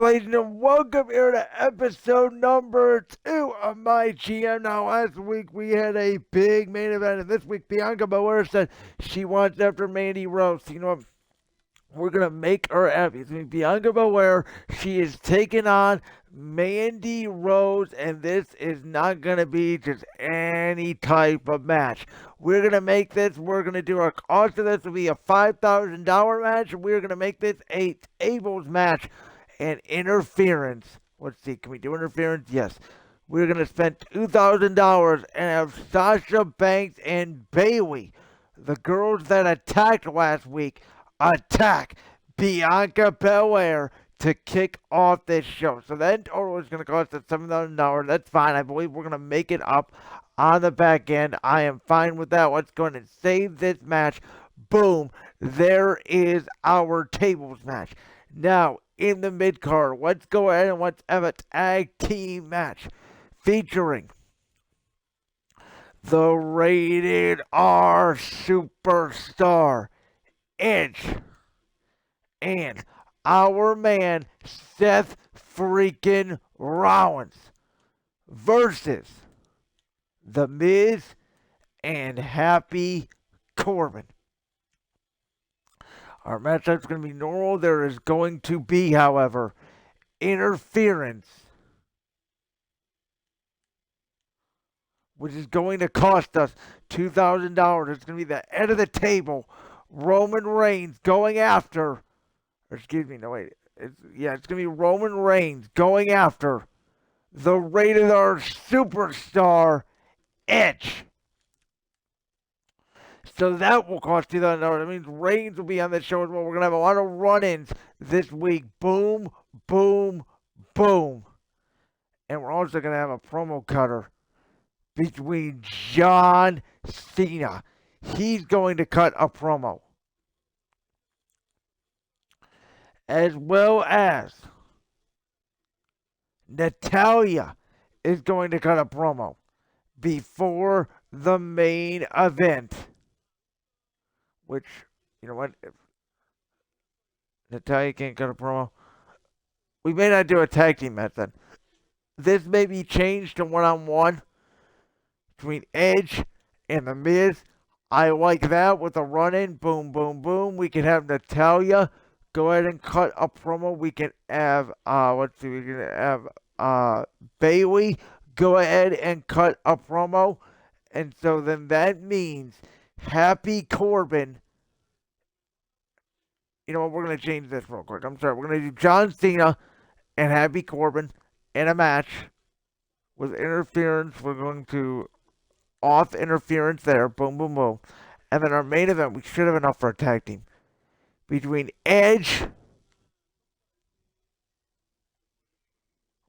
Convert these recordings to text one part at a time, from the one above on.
ladies, and welcome here to episode number 2 of MyGM. Now, last week we had a big main event, and this week Bianca Belair said she wants after Mandy Rose. You know what? We're going to make her happy. It's going to be Bianca Belair. She is taking on Mandy Rose, and this is not going to be just any type of match. We're going to make this, we're going to do our cost of this will be a $5,000 match. We're going to make this a tables match and interference. Let's see, can we do interference? Yes. We're going to spend $2,000 and have Sasha Banks and Bayley, the girls that attacked last week, attack Bianca Belair to kick off this show. So that total is going to cost us $7,000. That's fine. I believe we're going to make it up on the back end. I am fine with that. Let's go ahead and save this match. Boom. There is our tables match. Now, in the mid-card, let's go ahead and let's have a tag team match featuring the Rated R Superstar Edge and our man Seth freaking Rollins versus The Miz and Happy Corbin. Our matchup's going to be normal. There is going to be, however, interference, which is going to cost us $2,000. It's going to be the head of the table, Roman Reigns going after, or excuse me, no wait, it's going to be Roman Reigns going after the Rated R Superstar Edge. So that will cost $2,000. That means Reigns will be on the show as well. We're going to have a lot of run-ins this week. Boom, boom, boom. And we're also going to have a promo cutter between John Cena. He's going to cut a promo. As well as Natalya is going to cut a promo before the main event. Which, you know what, if Natalya can't cut a promo, we may not do a tag team match then. This may be changed to one-on-one between Edge and The Miz. I like that with a run-in. Boom, boom, boom. We can have Natalya go ahead and cut a promo. We can have, we can have Bayley go ahead and cut a promo. And so then that means Happy Corbin. You know what? We're going to change this real quick. I'm sorry. We're going to do John Cena and Happy Corbin in a match with interference. We're going to off interference there. Boom, boom, boom. And then our main event, we should have enough for a tag team between Edge.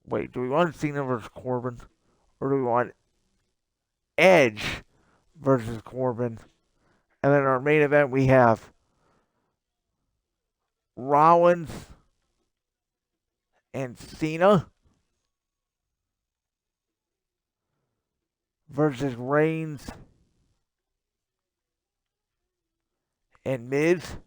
Wait, do we want Cena versus Corbin? Or do we want Edge versus Corbin? And then our main event, we have Rollins and Cena versus Reigns and Miz.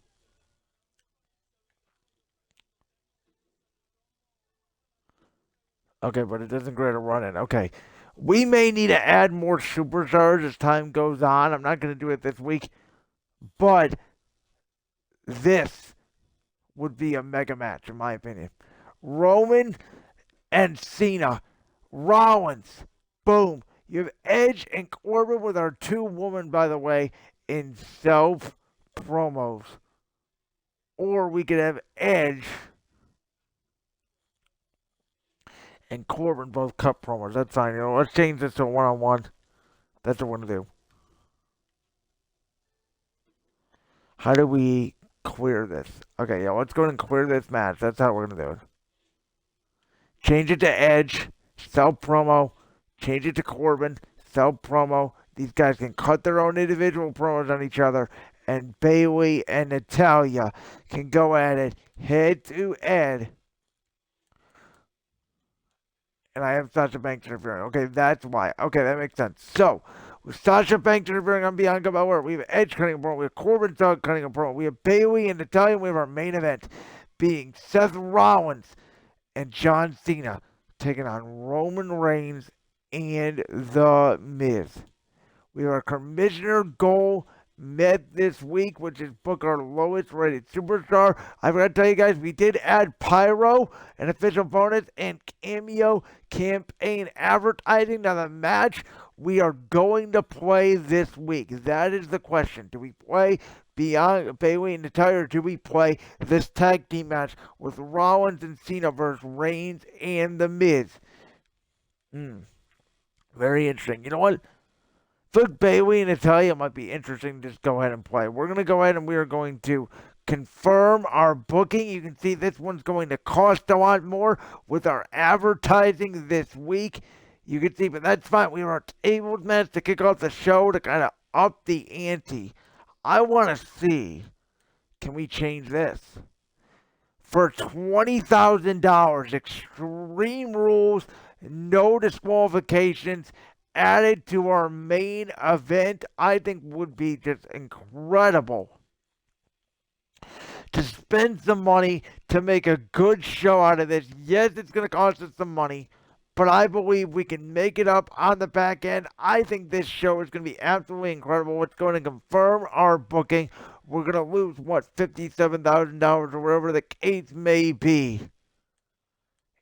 Okay, but it doesn't create a run-in. Okay. We may need to add more superstars as time goes on. I'm not going to do it this week. But this would be a mega match, in my opinion. Roman and Cena. Rollins. Boom. You have Edge and Corbin with our two women, by the way, in self-promos. Or we could have Edge and Corbin both cut promos. That's fine. You know, let's change this to a one-on-one. That's what we're going to do. How do we clear this? Okay, yeah, let's go ahead and clear this match. That's how we're going to do it. Change it to Edge, sell promo. Change it to Corbin, sell promo. These guys can cut their own individual promos on each other. And Bayley and Natalya can go at it head to head. And I have Sasha Banks interfering. Okay, that's why. Okay, that makes sense. So, with Sasha Banks interfering on Bianca Belair, we have Edge cutting a promo, we have Corbin cutting a promo, we have Bayley and Natalya, we have our main event being Seth Rollins and John Cena taking on Roman Reigns and The Miz. We have our commissioner goal met this week, which is book our lowest rated superstar. I forgot to tell you guys, we did add Pyro, an official bonus, and cameo campaign advertising. Now, the match we are going to play this week. That is the question. Do we play Beyond Bayley and Natalia, or do we play this tag team match with Rollins and Cena versus Reigns and The Miz? Very interesting. You know what? Look, Bailey and Natalia might be interesting to just go ahead and play. We're going to go ahead and we are going to confirm our booking. You can see this one's going to cost a lot more with our advertising this week. You can see, but that's fine. We are able match to kick off the show to kind of up the ante. I want to see, can we change this? For $20,000, Extreme Rules, no disqualifications, added to our main event, I think would be just incredible. To spend some money to make a good show out of this. Yes, it's going to cost us some money, but I believe we can make it up on the back end. I think this show is going to be absolutely incredible. It's going to confirm our booking. We're going to lose, what, $57,000 or whatever the case may be.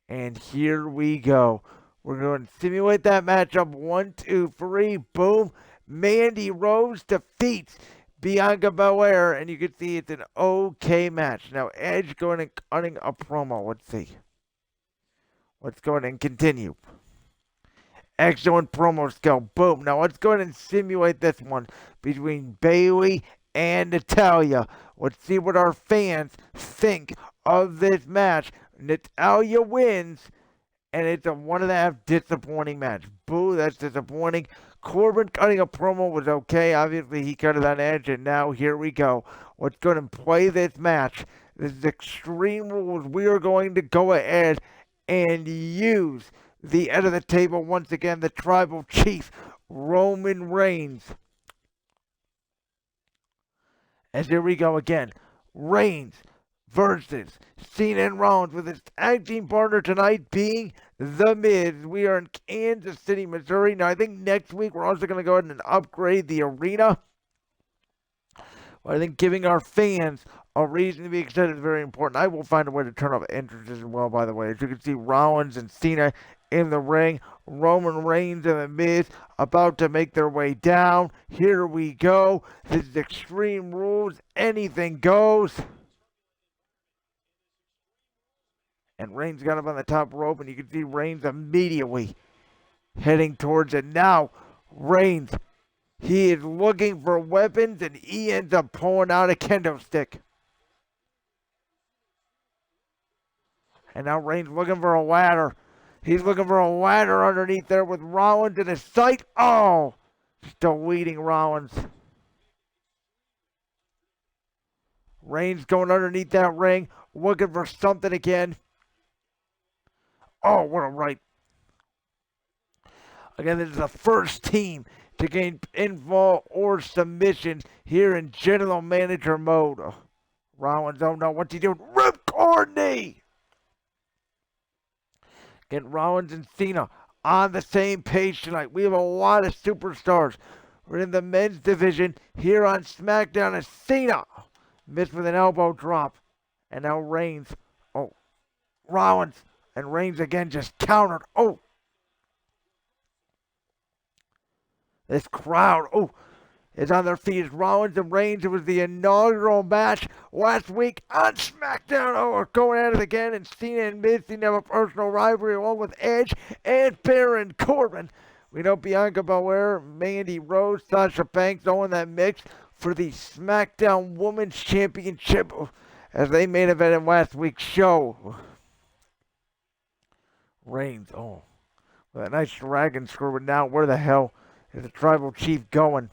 And here we go. We're going to simulate that matchup. 1, 2, 3, boom. Mandy Rose defeats Bianca Belair, and you can see it's an okay match. Now, Edge going and cutting a promo. Let's see. Let's go ahead and continue. Excellent promo skill. Boom. Now, let's go ahead and simulate this one between Bayley and Natalia. Let's see what our fans think of this match. Natalia wins, and it's a 1.5 disappointing match. Boo, that's disappointing. Corbin cutting a promo was okay. Obviously, he cut it on Edge, and now here we go. Let's go and play this match. This is Extreme Rules. We are going to go ahead and use the end of the table once again, the Tribal Chief, Roman Reigns. And here we go again. Reigns versus Cena and Rollins, with his tag team partner tonight being The Miz. We are in Kansas City, Missouri. Now, I think next week we're also going to go ahead and upgrade the arena. Well, I think giving our fans a reason to be excited is very important. I will find a way to turn off entrances as well, by the way. As you can see, Rollins and Cena in the ring. Roman Reigns and The Miz about to make their way down. Here we go. This is Extreme Rules. Anything goes. And Reigns got up on the top rope, and you can see Reigns immediately heading towards it. Now, Reigns, he is looking for weapons, and he ends up pulling out a kendo stick. And now Reigns looking for a ladder. He's looking for a ladder underneath there with Rollins in his sight. Oh, still leading Rollins. Reigns going underneath that ring, looking for something again. Oh, what a right. Again, this is the first team to gain pinfall or submission here in general manager mode. Oh, Rollins, oh no, what's he doing? Ripcord knee! Get Rollins and Cena on the same page tonight. We have a lot of superstars. We're in the men's division here on SmackDown as Cena missed with an elbow drop. And now Reigns. Oh, Rollins and Reigns again just countered. Oh, this crowd, is on their feet. It's Rollins and Reigns. It was the inaugural match last week on SmackDown. Oh, we're going at it again. And Cena and Miz seem to have a personal rivalry along with Edge and Baron Corbin. We know Bianca Belair, Mandy Rose, Sasha Banks all in that mix for the SmackDown Women's Championship as they main evented last week's show. Reigns, with a nice dragon screw. But now where the hell is the Tribal Chief going?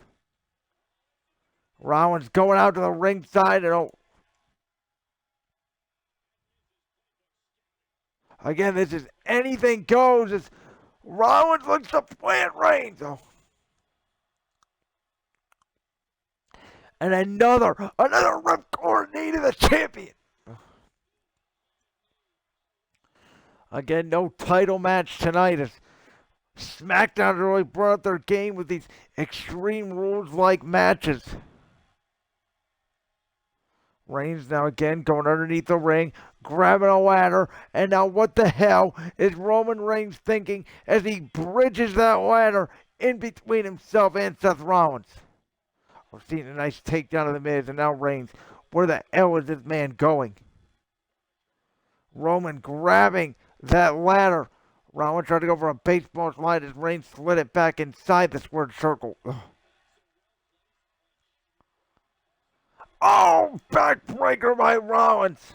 Rollins going out to the ringside, and again, this is anything goes as Rollins looks to plant Reigns. And another ripcord knee to the champion. Again, no title match tonight as SmackDown really brought up their game with these Extreme Rules like matches. Reigns now again going underneath the ring, grabbing a ladder, and now what the hell is Roman Reigns thinking as he bridges that ladder in between himself and Seth Rollins? We're seeing a nice takedown of the Miz, and now Reigns. Where the hell is this man going? Roman grabbing that ladder. Rollins tried to go for a baseball slide as Reigns slid it back inside the squared circle. Ugh. Oh, backbreaker by Rollins.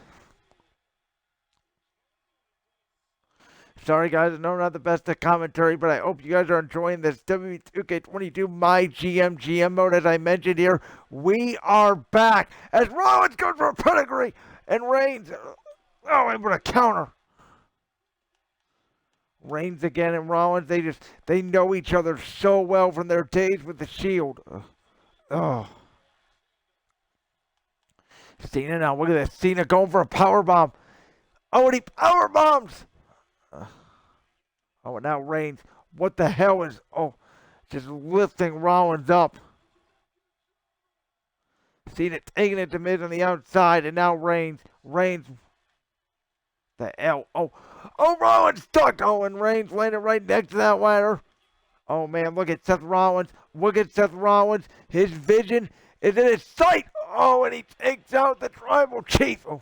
Sorry, guys. I know I'm not the best at commentary, but I hope you guys are enjoying this WWE2K22 MyGM GM mode. As I mentioned here, we are back as Rollins goes for a pedigree and Reigns, able to counter. Reigns again and Rollins, they know each other so well from their days with the Shield. Oh. Cena now, look at this. Cena going for a powerbomb. Oh, and he powerbombs. Oh, and now Reigns. What the hell is... Oh, just lifting Rollins up. Cena taking it to Miz on the outside, and now Reigns. The hell? Oh, Rollins stuck. Oh, and Reigns landed right next to that ladder. Oh, man, look at Seth Rollins. His vision is in his sight. Oh, and he takes out the tribal chief. Oh.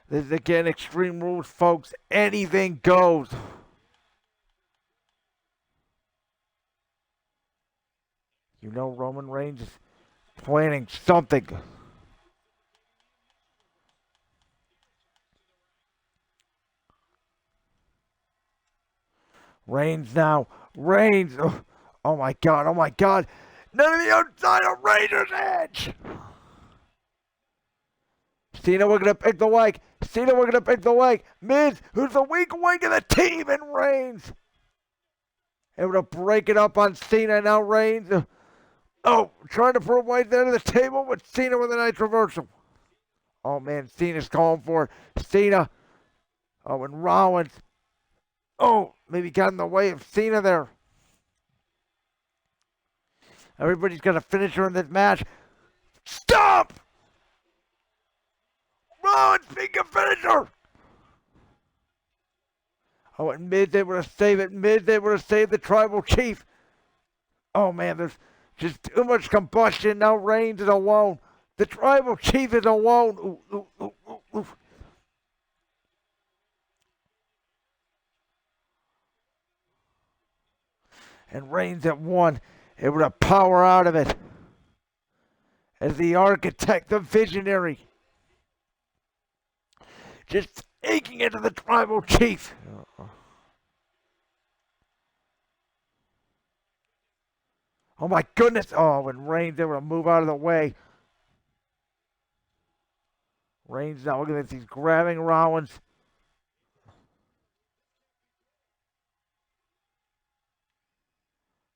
This is again Extreme Rules, folks. Anything goes. You know Roman Reigns is planning something. Reigns now. Oh my God. None of the outside of Razor's Edge. Cena, we're going to pick the leg. Miz, who's the weak link of the team, and Reigns. Able to break it up on Cena. Now Reigns. Trying to prove right there to the table with Cena with a nice reversal. Oh, man, Cena's calling for it. Cena. Oh, and Rollins. Oh, maybe got in the way of Cena there. Everybody's got a finisher in this match. Stop! Rollins being a finisher! Oh, and Miz able to save it. Miz able to save the tribal chief. Oh, man, there's just too much combustion. Now Reigns is alone. The tribal chief is alone. Ooh. And Reigns at one, able to power out of it. As the architect, the visionary. Just taking it to the tribal chief. Oh my goodness. Oh, and Reigns able to move out of the way. Reigns now, look at this. He's grabbing Rollins.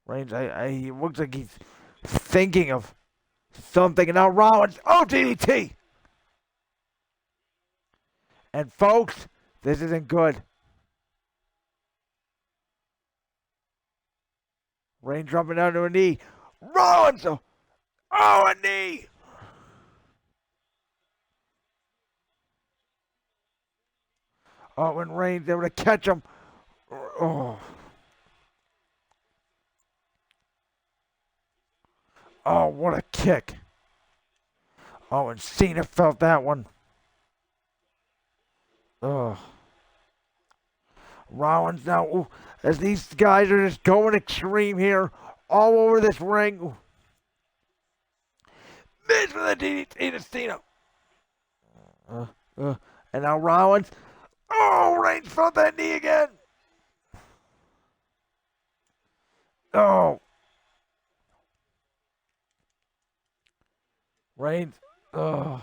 Reigns, he looks like he's thinking of something. And now Rollins. Oh, DDT. And folks, this isn't good. Reigns dropping down to a knee. Rollins. Oh, a knee. Oh, and Reigns able to catch him. Oh. Oh, what a kick. Oh, and Cena felt that one. Oh. Rollins now, ooh, as these guys are just going extreme here, all over this ring. Ooh. Miz for the DDT to Cena. And now Rollins. Oh, Reigns felt that knee again. Oh. Reigns. Oh.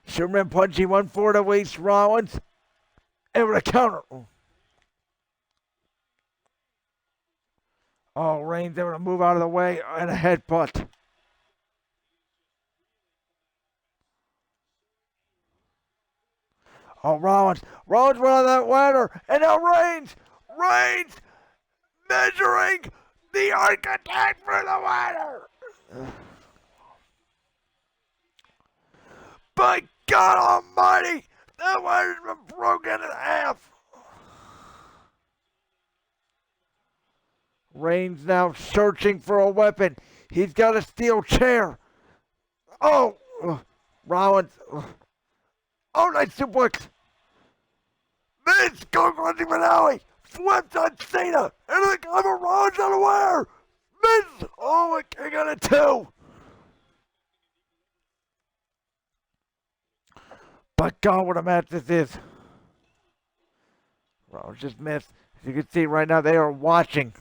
Superman punch, he went forward to waste Rollins. Able to counter. Oh, Reigns able to move out of the way and a headbutt. Oh, Rollins. Rollins went on that ladder. And now Reigns. Reigns measuring the architect for the ladder. By God Almighty, that ladder's been broken in half. Reigns now searching for a weapon. He's got a steel chair. Oh, Rollins. Oh, nice suplex. Miz going for the finale. Flips on Cena. And the cover Rollins unaware. Miz. Oh, my king on a 2. But God, what a match this is. Rollins just missed. As you can see right now, they are watching.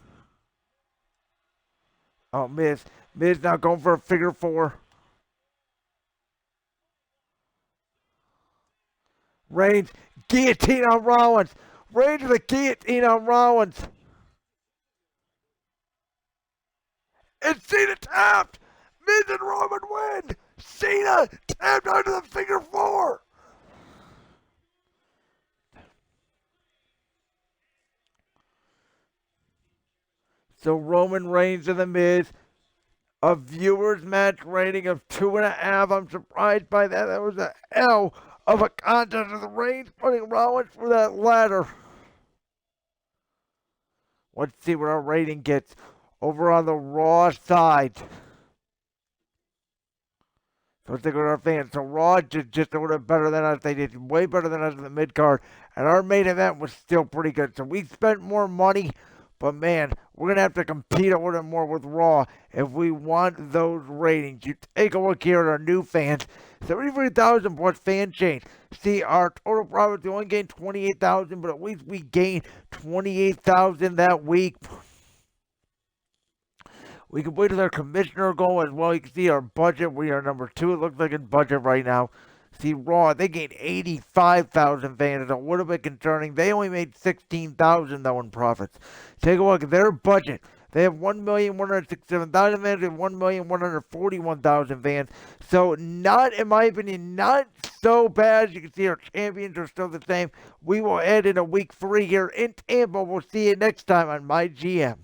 Oh, Miz. Miz now going for a figure 4. Reigns, guillotine on Rollins. Reigns with a guillotine on Rollins. And Cena tapped. Miz and Roman win. Cena tapped onto the figure 4. So Roman Reigns and The Miz, a viewers match rating of 2.5. I'm surprised by that. That was an L of a contest of the Reigns putting Rollins for that ladder. Let's see what our rating gets over on the Raw side. So let's take a look at our fans. So Raw did just a little bit better than us. They did way better than us in the mid card. And our main event was still pretty good. So we spent more money. But man, we're going to have to compete a little more with Raw if we want those ratings. You take a look here at our new fans. 73,000 plus fan change. See, our total profits, we only gained 28,000, but at least we gained 28,000 that week. We completed our commissioner goal as well. You can see our budget. We are number 2. It looks like in budget right now. See, Raw, they gained 85,000 fans. It's a little bit concerning. They only made 16,000 though in profits. Take a look at their budget. They have 1,167,000 fans and 1,141,000 fans. So not, in my opinion, not so bad. As you can see, our champions are still the same. We will add in a week 3 here in Tampa. We'll see you next time on MyGM.